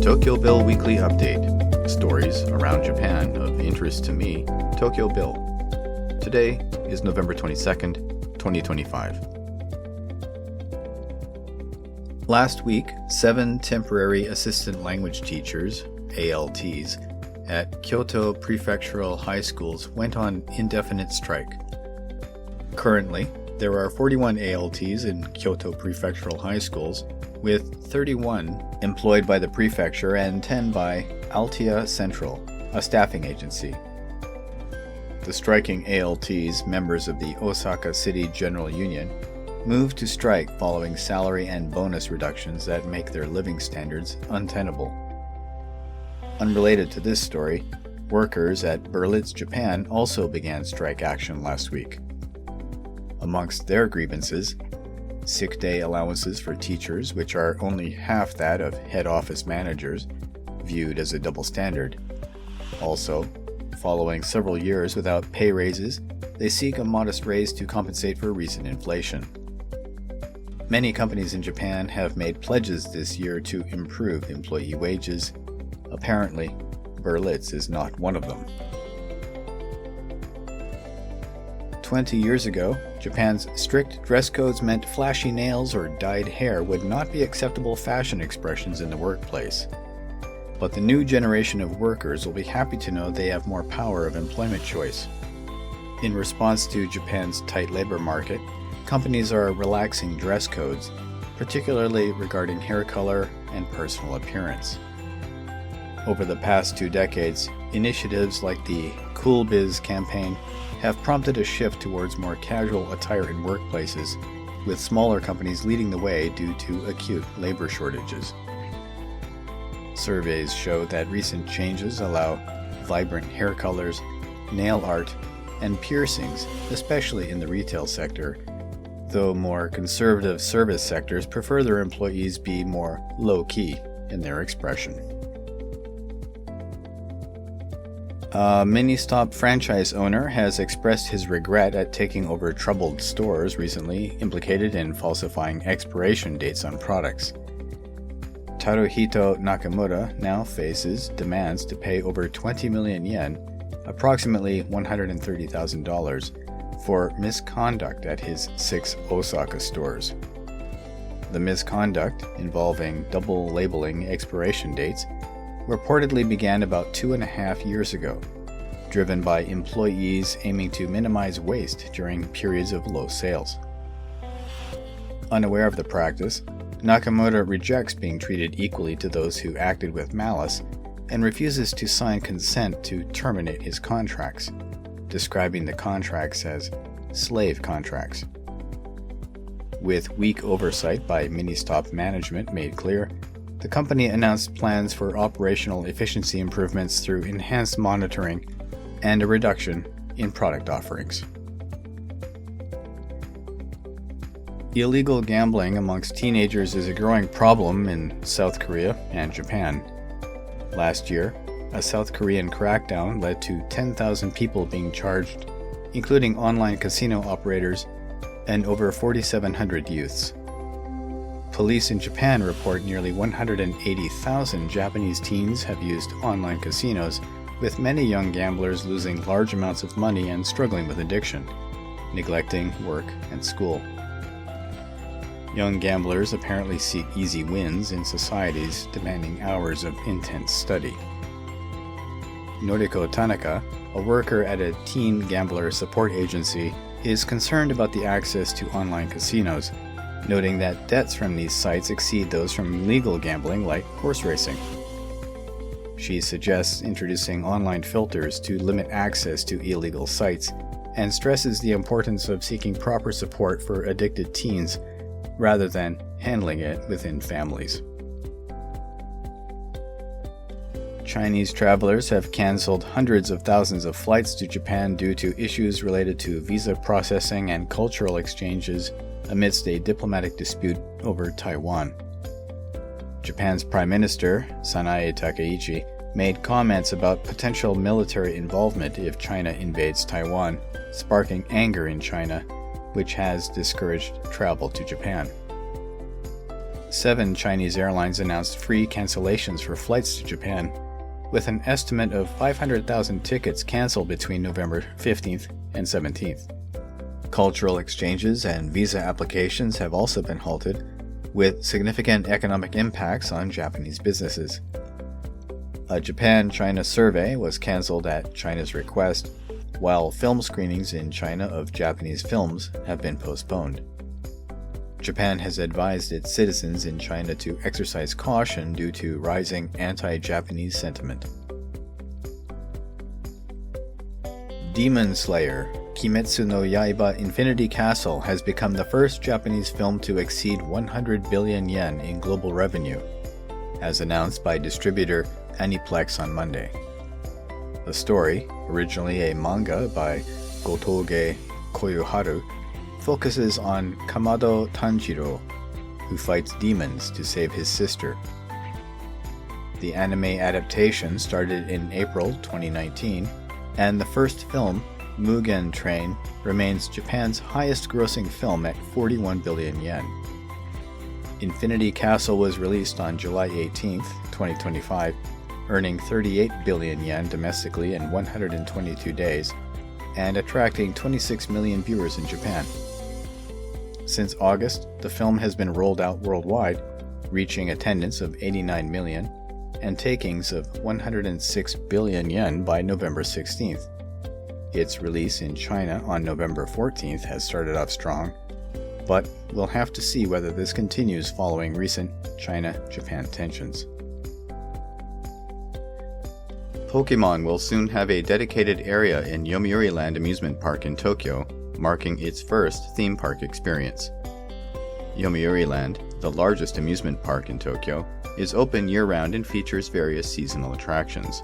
TokyoBill Weekly Update. Stories around Japan of interest to me, TokyoBill. Today is November 22nd, 2025. Last week, 7 temporary assistant language teachers, ALTs, at Kyoto prefectural high schools went on indefinite strike. Currently, there are 41 ALTs in Kyoto prefectural high schools, with 31 employed by the prefecture and 10 by Altea Central, a staffing agency. The striking ALTs, members of the Osaka City General Union, moved to strike following salary and bonus reductions that make their living standards untenable. Unrelated to this story, workers at Berlitz, Japan also began strike action last week. Amongst their grievances, sick day allowances for teachers, which are only half that of head office managers, viewed as a double standard. Also, following several years without pay raises, they seek a modest raise to compensate for recent inflation. Many companies in Japan have made pledges this year to improve employee wages. Apparently, Berlitz is not one of them. 20 years ago, Japan's strict dress codes meant flashy nails or dyed hair would not be acceptable fashion expressions in the workplace. But the new generation of workers will be happy to know they have more power of employment choice. In response to Japan's tight labor market, companies are relaxing dress codes, particularly regarding hair color and personal appearance. Over the past 2 decades, initiatives like the Cool Biz campaign have prompted a shift towards more casual attire in workplaces, with smaller companies leading the way due to acute labor shortages. Surveys show that recent changes allow vibrant hair colors, nail art, and piercings, especially in the retail sector, though more conservative service sectors prefer their employees be more low-key in their expression. A mini-stop franchise owner has expressed his regret at taking over troubled stores recently implicated in falsifying expiration dates on products. Taruhito Nakamura now faces demands to pay over 20 million yen, approximately $130,000, for misconduct at his 6 Osaka stores. The misconduct, involving double labeling expiration dates, reportedly began about 2.5 years ago, driven by employees aiming to minimize waste during periods of low sales. Unaware of the practice, Nakamura rejects being treated equally to those who acted with malice and refuses to sign consent to terminate his contracts, describing the contracts as slave contracts. With weak oversight by mini-stop management made clear, the company announced plans for operational efficiency improvements through enhanced monitoring and a reduction in product offerings. Illegal gambling amongst teenagers is a growing problem in South Korea and Japan. Last year, a South Korean crackdown led to 10,000 people being charged, including online casino operators and over 4,700 youths. Police in Japan report nearly 180,000 Japanese teens have used online casinos, with many young gamblers losing large amounts of money and struggling with addiction, neglecting work and school. Young gamblers apparently seek easy wins in societies demanding hours of intense study. Noriko Tanaka, a worker at a teen gambler support agency, is concerned about the access to online casinos, noting that debts from these sites exceed those from legal gambling like horse racing. She suggests introducing online filters to limit access to illegal sites and stresses the importance of seeking proper support for addicted teens rather than handling it within families. Chinese travelers have canceled hundreds of thousands of flights to Japan due to issues related to visa processing and cultural exchanges amidst a diplomatic dispute over Taiwan. Japan's Prime Minister, Sanae Takaichi, made comments about potential military involvement if China invades Taiwan, sparking anger in China, which has discouraged travel to Japan. 7 Chinese airlines announced free cancellations for flights to Japan, with an estimate of 500,000 tickets canceled between November 15th and 17th. Cultural exchanges and visa applications have also been halted, with significant economic impacts on Japanese businesses. A Japan-China survey was canceled at China's request, while film screenings in China of Japanese films have been postponed. Japan has advised its citizens in China to exercise caution due to rising anti-Japanese sentiment. Demon Slayer: Kimetsu no Yaiba Infinity Castle has become the first Japanese film to exceed 100 billion yen in global revenue, as announced by distributor Aniplex on Monday. The story, originally a manga by Gotoge Koyuharu, focuses on Kamado Tanjiro, who fights demons to save his sister. The anime adaptation started in April 2019, and the first film, Mugen Train, remains Japan's highest-grossing film at 41 billion yen. Infinity Castle was released on July 18, 2025, earning 38 billion yen domestically in 122 days, and attracting 26 million viewers in Japan. Since August, the film has been rolled out worldwide, reaching attendance of 89 million and takings of 106 billion yen by November 16th. Its release in China on November 14th has started off strong, but we'll have to see whether this continues following recent China-Japan tensions. Pokemon will soon have a dedicated area in Yomiuri Land Amusement Park in Tokyo, marking its first theme park experience. Yomiuri Land, the largest amusement park in Tokyo, is open year-round and features various seasonal attractions.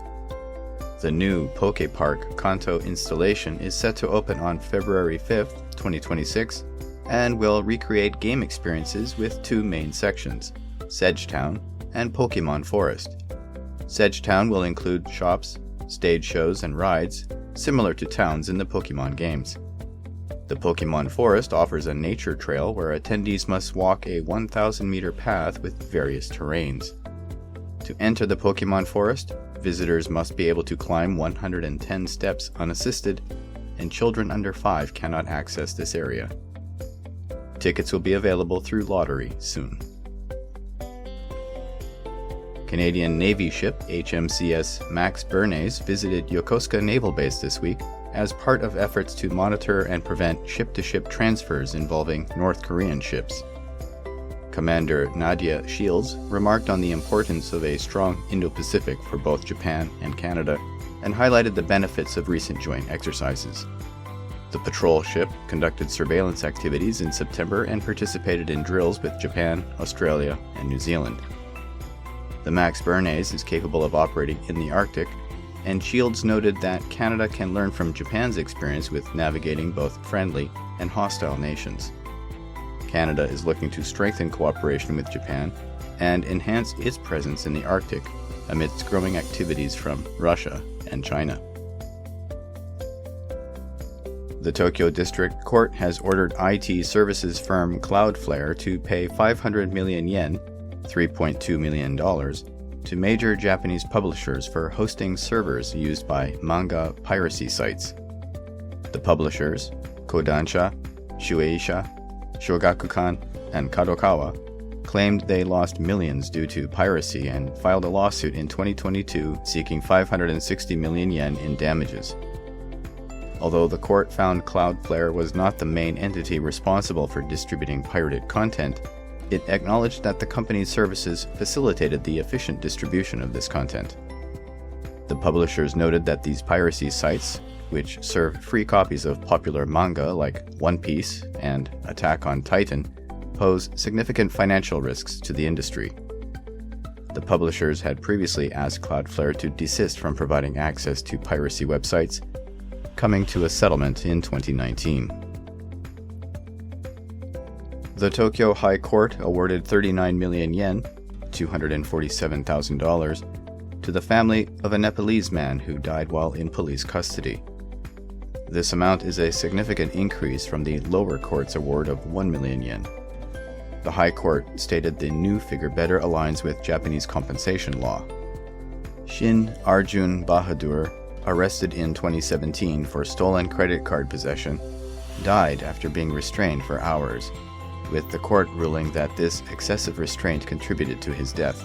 The new Poke Park Kanto installation is set to open on February 5th, 2026, and will recreate game experiences with 2 main sections, Sedgetown and Pokemon Forest. Sedgetown will include shops, stage shows, and rides, similar to towns in the Pokemon games. The Pokemon Forest offers a nature trail where attendees must walk a 1,000-meter path with various terrains. To enter the Pokemon Forest, visitors must be able to climb 110 steps unassisted, and children under 5 cannot access this area. Tickets will be available through lottery soon. Canadian Navy ship HMCS Max Bernays visited Yokosuka Naval Base this week as part of efforts to monitor and prevent ship-to-ship transfers involving North Korean ships. Commander Nadia Shields remarked on the importance of a strong Indo-Pacific for both Japan and Canada, and highlighted the benefits of recent joint exercises. The patrol ship conducted surveillance activities in September and participated in drills with Japan, Australia, and New Zealand. The Max Bernays is capable of operating in the Arctic, and Shields noted that Canada can learn from Japan's experience with navigating both friendly and hostile nations. Canada is looking to strengthen cooperation with Japan and enhance its presence in the Arctic amidst growing activities from Russia and China. The Tokyo District Court has ordered IT services firm Cloudflare to pay 500 million yen, $3.2 million, to major Japanese publishers for hosting servers used by manga piracy sites. The publishers, Kodansha, Shueisha, Shogakukan, and Kadokawa, claimed they lost millions due to piracy and filed a lawsuit in 2022 seeking 560 million yen in damages. Although the court found Cloudflare was not the main entity responsible for distributing pirated content, it acknowledged that the company's services facilitated the efficient distribution of this content. The publishers noted that these piracy sites, which serve free copies of popular manga like One Piece and Attack on Titan, pose significant financial risks to the industry. The publishers had previously asked Cloudflare to desist from providing access to piracy websites, coming to a settlement in 2019. The Tokyo High Court awarded 39 million yen, $247,000, to the family of a Nepalese man who died while in police custody. This amount is a significant increase from the lower court's award of 1 million yen. The High Court stated the new figure better aligns with Japanese compensation law. Shin Arjun Bahadur, arrested in 2017 for stolen credit card possession, died after being restrained for hours, with the court ruling that this excessive restraint contributed to his death.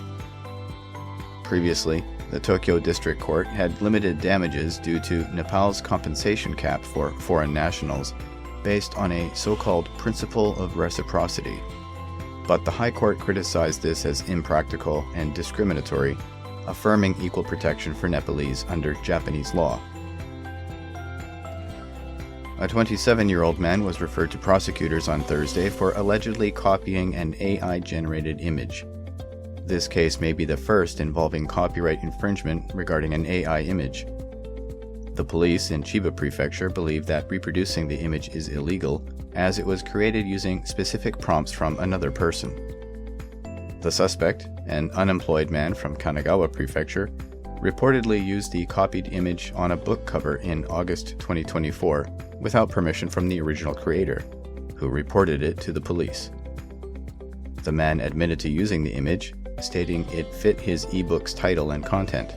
Previously, the Tokyo District Court had limited damages due to Nepal's compensation cap for foreign nationals based on a so-called principle of reciprocity. But the High Court criticized this as impractical and discriminatory, affirming equal protection for Nepalese under Japanese law. A 27-year-old man was referred to prosecutors on Thursday for allegedly copying an AI-generated image. This case may be the first involving copyright infringement regarding an AI image. The police in Chiba Prefecture believe that reproducing the image is illegal, as it was created using specific prompts from another person. The suspect, an unemployed man from Kanagawa Prefecture, reportedly used the copied image on a book cover in August 2024 without permission from the original creator, who reported it to the police. The man admitted to using the image, stating it fit his ebook's title and content.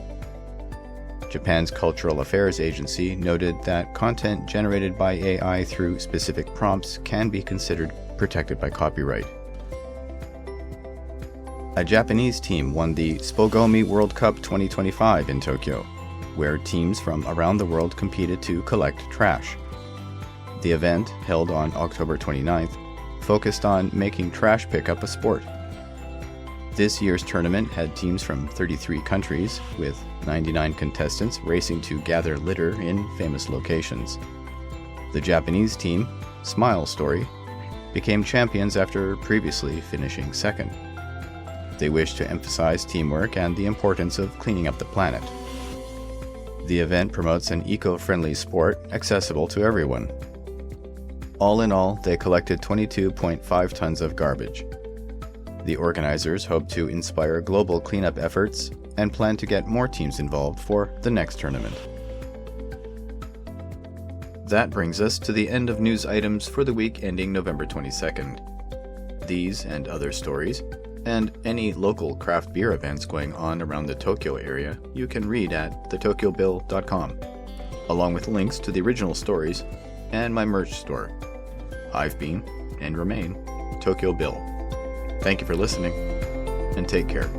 Japan's Cultural Affairs Agency noted that content generated by AI through specific prompts can be considered protected by copyright. A Japanese team won the Spogomi World Cup 2025 in Tokyo, where teams from around the world competed to collect trash. The event, held on October 29th, focused on making trash pickup a sport. This year's tournament had teams from 33 countries, with 99 contestants racing to gather litter in famous locations. The Japanese team, Smile Story, became champions after previously finishing second. They wish to emphasize teamwork and the importance of cleaning up the planet. The event promotes an eco-friendly sport accessible to everyone. All in all, they collected 22.5 tons of garbage. The organizers hope to inspire global cleanup efforts and plan to get more teams involved for the next tournament. That brings us to the end of news items for the week ending November 22nd. These and other stories, and any local craft beer events going on around the Tokyo area, you can read at theTokyoBill.com, along with links to the original stories and my merch store. I've been, and remain, Tokyo Bill. Thank you for listening, and take care.